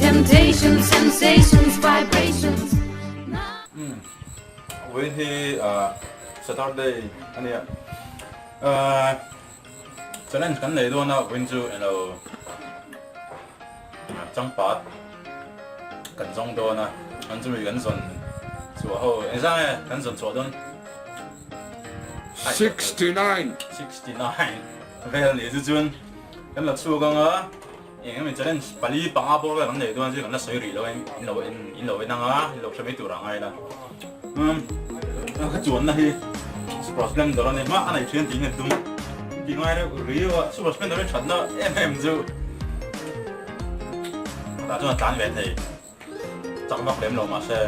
Temptations, sensations, vibrations. วิธีSaturday อันนี้จะเล่นกันเลยด้วยนะวินจูเราจังปัดกันจงตัวนะกันจะมีกันส่วนส่วนเขาเอ็งใช่กันส่วนส่วนนั้น69 69เวลนี่就准กันเราสู้กันอ่ะเองมันจะเล่นปารีปังอาโบเลยกันเลยด้วยที่กันน่ะสวยรีเลยอินเราไปนั่งอ่ะอินเราใช้ไม่ตัวรังไงล่ะก็จวนนะที่สุภาพสตรีตัวนั้นมาอันไหนเชื่อตีเงินตุ้มตีง่ายเลยหรือว่าสุภาพสตรีตัวนั้นฉันน่ะจูแต่จวนการเวทีจังหวะเล่มเรามาเช่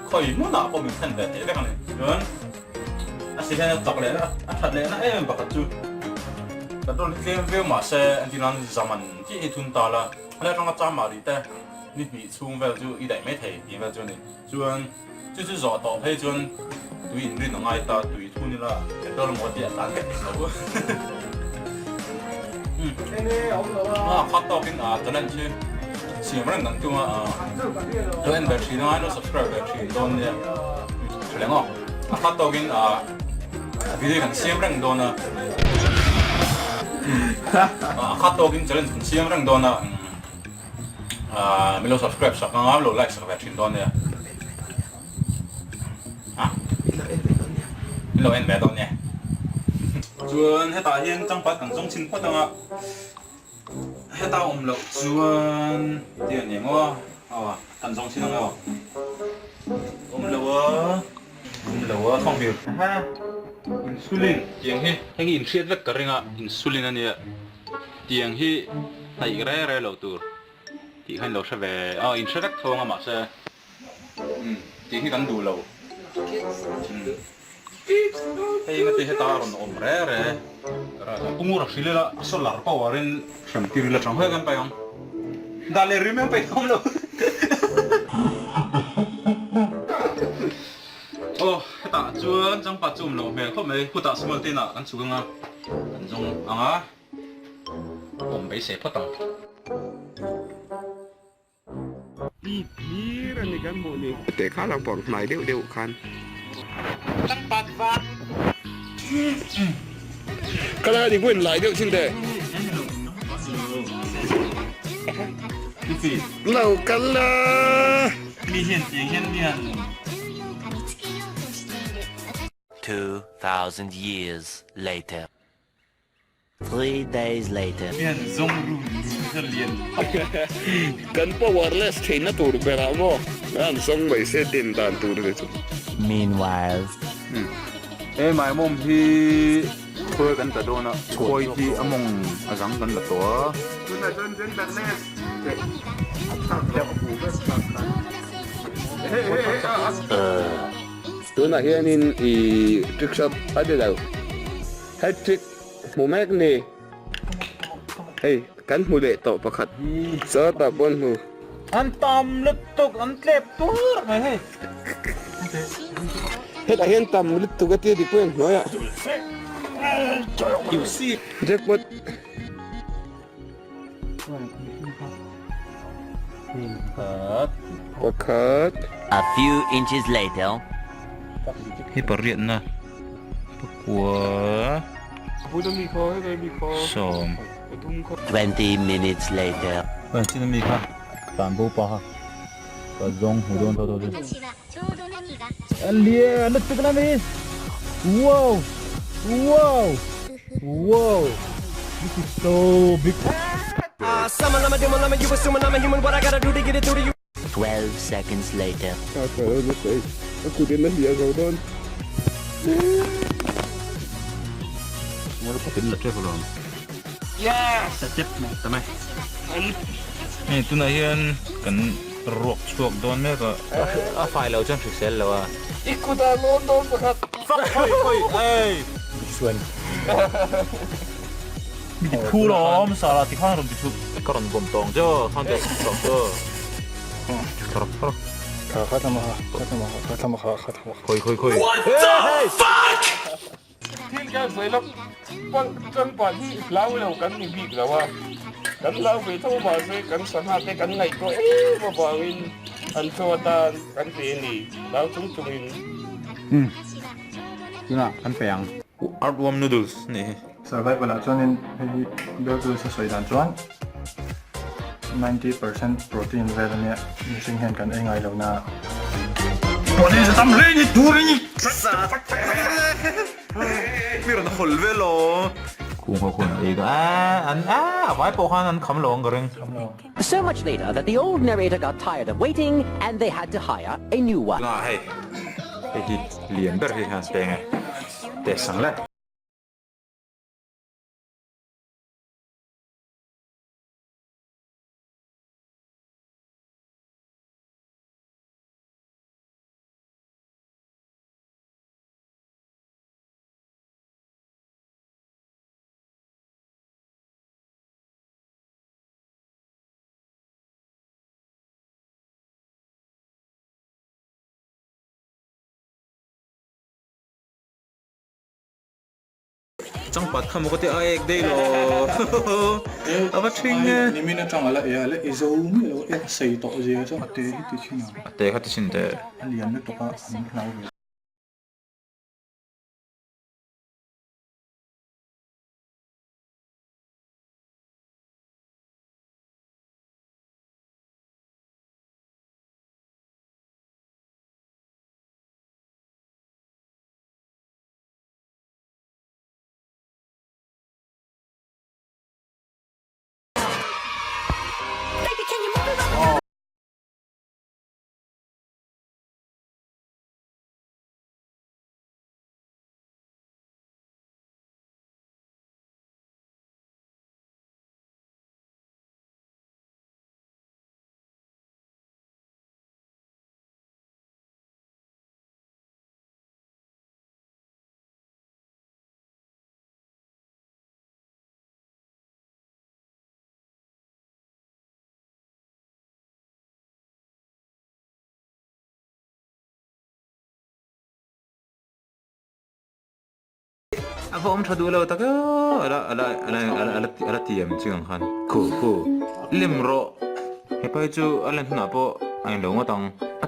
คอยมุ่งหน้าไปมีเส้นเวทีได้กันเลยจวนสิ่งที่จับเลยนะถัดเลยนะบักจูแต่ตอนที่เวลมาเช่อันที่นั้นสมัยที่ทุนตาละแล้วต้องจ้ามาดีแต่นี่มีช่วงเวลจูอีได้ไม่ถี่อีเวลจูนี่จวน就是说搭配阵对人能爱搭对土的啦，到了末点难给你了。看到跟真人去，前面能做都人别去那都 subscribe 别去多呢，是两个。看到跟video 跟前面多呢，看到跟真人跟前面多呢，没有 subscribe 上刚刚有 like 上别去多呢。เราเอ็นแบบตรงนี้ชวนให้ตาเห็นจังปัดกันจงชินพัดตังอ่ะให้ตาอมเราชวนเดี๋ยวนี้ว่ากันจงชินอ่ะอมเราท่องเบียร์ฮะอินซูลินอย่างที่ให้อินเชียดเวกกระเรงอ่ะอินซูลินอันนี้อย่างที่ในอีกแร่เราตัวที่ให้เราใช้แบบอินเชียดเวกทองอ่ะมาใช่ที่ที่กันดูเราเฮ้ยงั้นที่ตาเราอมแร่ปุ้งรักสิเลยละสลารก็ว่าเรื่องฉันตีริละจังเฮกันไปยังดาเลริมยังไปทำเลยโอ้ตาจวนจังปัจจุบันเราเมื่อเขาไม่พูดตาสมัยที่น่ะกันสุกังอ่ะกันจงผมไปเสพพัดตังนี่อันนี้กันหมดนี่แต่ข้าเราปลอดภัยเดี๋ยวคันตั้งปัดฟ้าก็ได้ดิเว้นหลายเดี๋ยวชิงเด้เรากันละมีเห็นเสียงเห็นเนี่ย2,000 years later 3 days later เนี่ยซงรูจะเรียนกันพอวอร์เลสเทนตัวเบลามออันส่งไปเสด็จตานตัวเลย meanwhile หมายมุมที่ช่วยกันแต่โดนอ่ะช่วยที่อมงรังกันละตัวตัวน่ะเฮียนี่อีทริกช็อปอะไรเดี๋ยวแฮตทริกหมูแม็กนี่เฮ้ยกันหมูเละต่อประคัดเสือตาบนหมูอันตอมลึกตุกอันเล็บตัวไงเฮ้ยเฮ้ยแต่เห็นตำลึกตุกตีดิเพื่อนน้อยอ่ะอยู่สิเจ็บปวดประคัด a few inches later ให้ปรเรียนนะปัวสม20 minutes later ที่นี่มีค่ะตามบูปะก็จงหูโดนตัวนี้อันเลี้ยนึกถึงอะไรมั้ยว้าว this is so big Summon, I'm a demon, I'm a you assuming I'm a human. What I gotta do to get it through to you? 12 seconds later กูเดินนั่นเดียวเขาโดนนี่เราเป็นหลักเจ้าพลองจะเจ็บไหมทำไมนี่ตัวไหนเห็นกันรวกช่วงโดนเนี่ยก็ไฟเราจำสุดเซลแล้วอ่ะอีกกูตาโดนประคัดฟักเอ้ยชวนมีติดคู่ล้อมสาระที่ข้างรถติดคู่ก็รอนบ่มตองเจ้าข้างเดียวสองเจ้าครับข้าทำมาค่อยทีมแกสวยแล้วจังกว่าที่เล่าเรากันมีบีกแล้วว่า kan lau bị thâu mà sẽ kan sản hạt cái kan này có mà bảo in anh cho ta kan tiền đi lau chúng in จริงอ่ะอันแปลงอัลวอมนูดลส์นี่ survival ละจวนนี่เบลคือสวยๆด้านจวน 90% protein level เนี่ยมีสิ่งเห็นกันเองไงแล้วนะวันนี้จะทำเล่นนี่ตัวนี้มีรถขนเวลคุ้มคุณเองไว้โปรฮันนั้นคำลงกันเอง So much later that the old narrator got tired of waiting and they had to hire a new one. ง่ายไอ้ที่เหรียญแบบที่ฮะเป็นไงแต่สั่งแล้ว จังปัดขโมยก็จะเอาเองได้หรอเอามาทิ้งเนี่ยนี่มีน่าจังอะไรอะไรอีโซ่ไม่รู้ใส่ต่อเสียจังเตะที่ที่ชินะเตะเขาที่ชินเตะอันเลี้ยงไม่ตกอ่ะอันนี้เรา อ่ะผมชอบดูแล้วแต่ก็อะไรที่ยังจริงขันคู่เล่มโรให้ไปจูอะไรที่น่าพอไอ้หลงว่าต้อง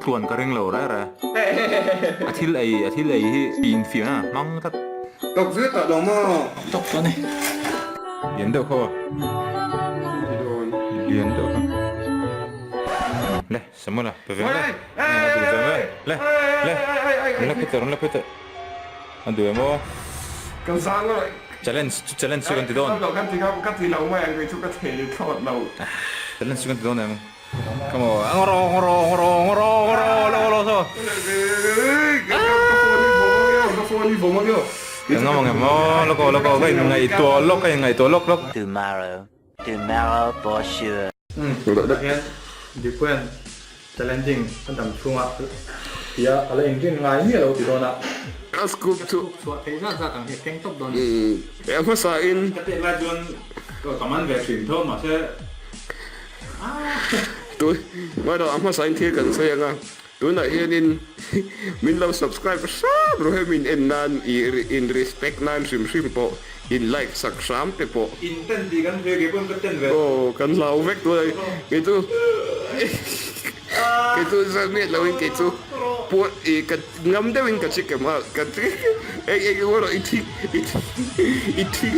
ทวนกระเร่งเราได้หรออาทิตย์ไอ้ที่ปีนฟิวน่ะมั่งทัดตกซื้อต่อลงมาตกตัวนี้เรียนเด็กเขาเรียนเด็กเขาเลยสมมุติละไปเว้ยดูจังเลยพิเตอร์อันดูมั้งกันสร้างเลย challenge สุกันติดโดนเรากันที่เราแม่งไปชุกกระเทยทอดเรา challenge สุกันติดโดนเนี่ยมึง come on รอยังงงไงมั้งแล้วก็ก็ยังไงตัวล็อก tomorrow for sure เนี่ยดีกว่า challenging อันดับช่วงอ่ะเดี๋ยวอะไรอย่างเงี้ยง่ายเนี่ยเราติดโดนอ่ะAskup tu. Suatu saat datang hekeng top don. Apa sain? Ketika John kaman vaksin tu masa. Tu, mana apa sain tiada kan saya ngah. Tu nak ini min lau subscribe sab, rohe min enan in respect nan sim po in like saksam te po. Inten di kan dia pun keten vek. Oh, kan lau vek tu itu. Itu sampai lau itu. Buat kat ngam dah kat cik kemal kat orang itu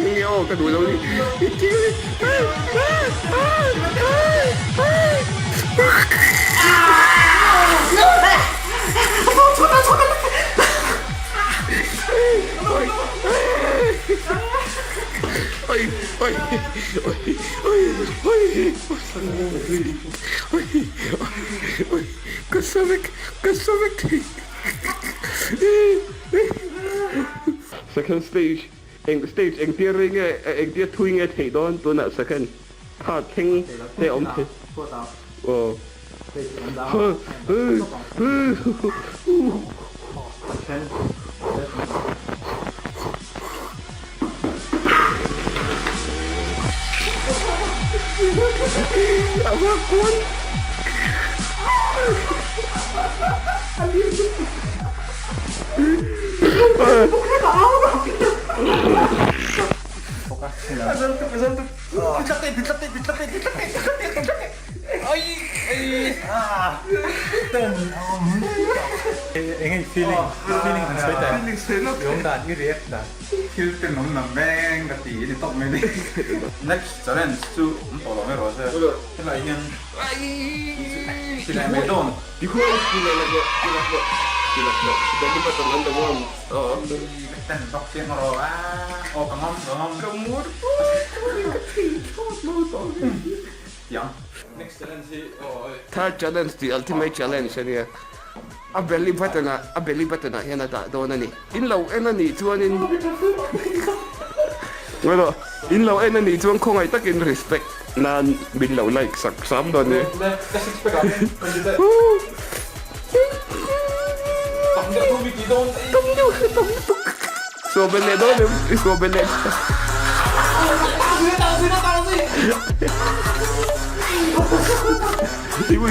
ni oh kat dulu ni itu Kasavik. Second stage, ang tiring ang tia tuing thei don tu na second. Ha thing te om the. Oh. Apa kuan? Eng feeling han sai ta yong dan i react da 킬 때 너무 남뱅 같이 이리 또 매니 next challenge to follow me rosa là yên thì lại mấy đồn Di ko kila na Dali pa tangan da mo. tên đọc tiếng rồi á ô cầm ngon Kamur. tiếng next challenge thì Third challenge, the ultimate challenge niya. Abeli bata na yan ata do na ni. Inlaw na ni chuanin. Well, inlaw na ni chuan kong ay takin respect na binlaw like sam do ni. So bele do ni, so bele. Ibu.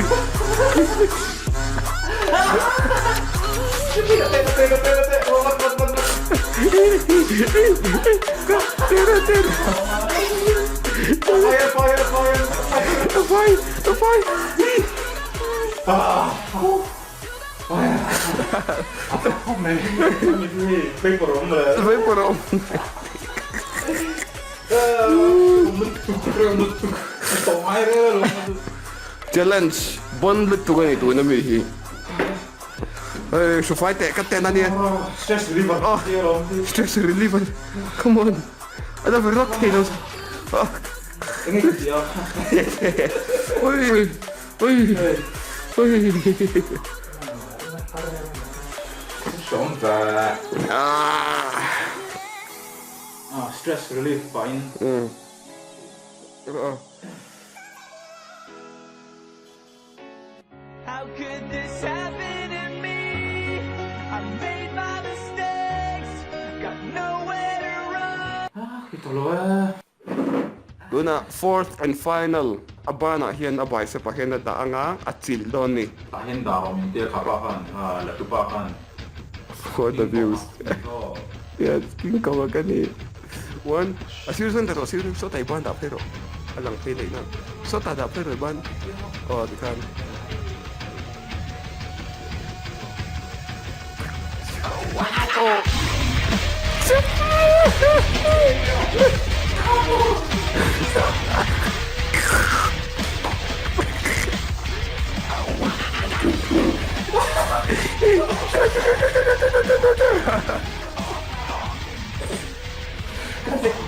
Vem por onda. Challenge bon lut tu kan itu na mi hi. So fight ka tena ni. Stress reliever. Stress reliever. Come on. Ada verrock hinos. Oi. Sống và Ah. stress relief pain. How could this happen to me? I made my mistakes, got nowhere to run. Ito loa. Duna fourth and final. Abana hiyan abay sa pahin na daanga at sildon ni. Tahin daw minti kapakan, latupakan. For the views. Oh. Yes, king kawagan ni. One, seriusan pero serius so tayo ban pero alang pilay na. So tada pero ban. Oh, di kan. Wow.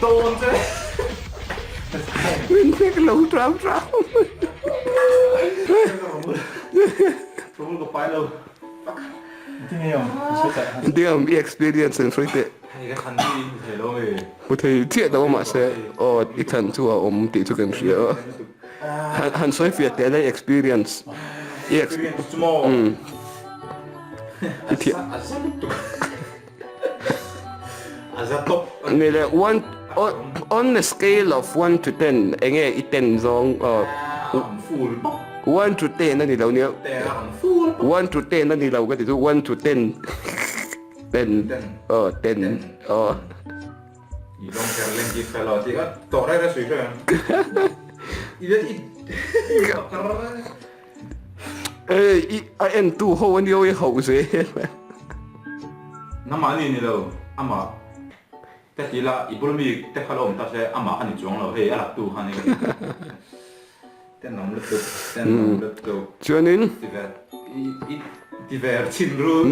Đồn chứ. Mình thấy cái lẩu trao. Không có phải đâu. Tingi yong sai ta Hindi ang experience and frite. Hay cái thằng đi thể rồi. Mo thấy thiệt đâu mà sẽ itan chua ti chu kan ria. Han soi fiat te lai experience. Experience small. Thiệt. Azatop. Nila on a scale of 1 to 10, enge iten zong Full. 1 to 10 na nilaw niya. Full. 1 to 10 na nilaw ka dito. 1 to 10. 10. 10. Ilong kerling di fellow tiga. Tore ra sui kan. I en tu ho an yo ho se. Namani ni lo. Ama. Tetila ibulmi tekalom ta se ama ani jong lo he ala tu hani. Ten nom letu. Chuanin Divertin ru.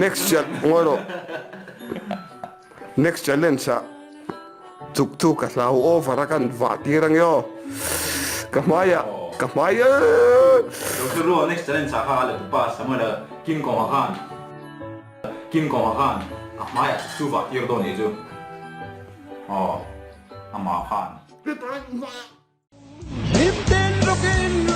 Next challenge sa tuk ka lau over kan vatirang yo. Kamaya. Ru next challenge sa ha le pa sama la kim ko han. Amaya suva yordon ejo. Ama han. If then looking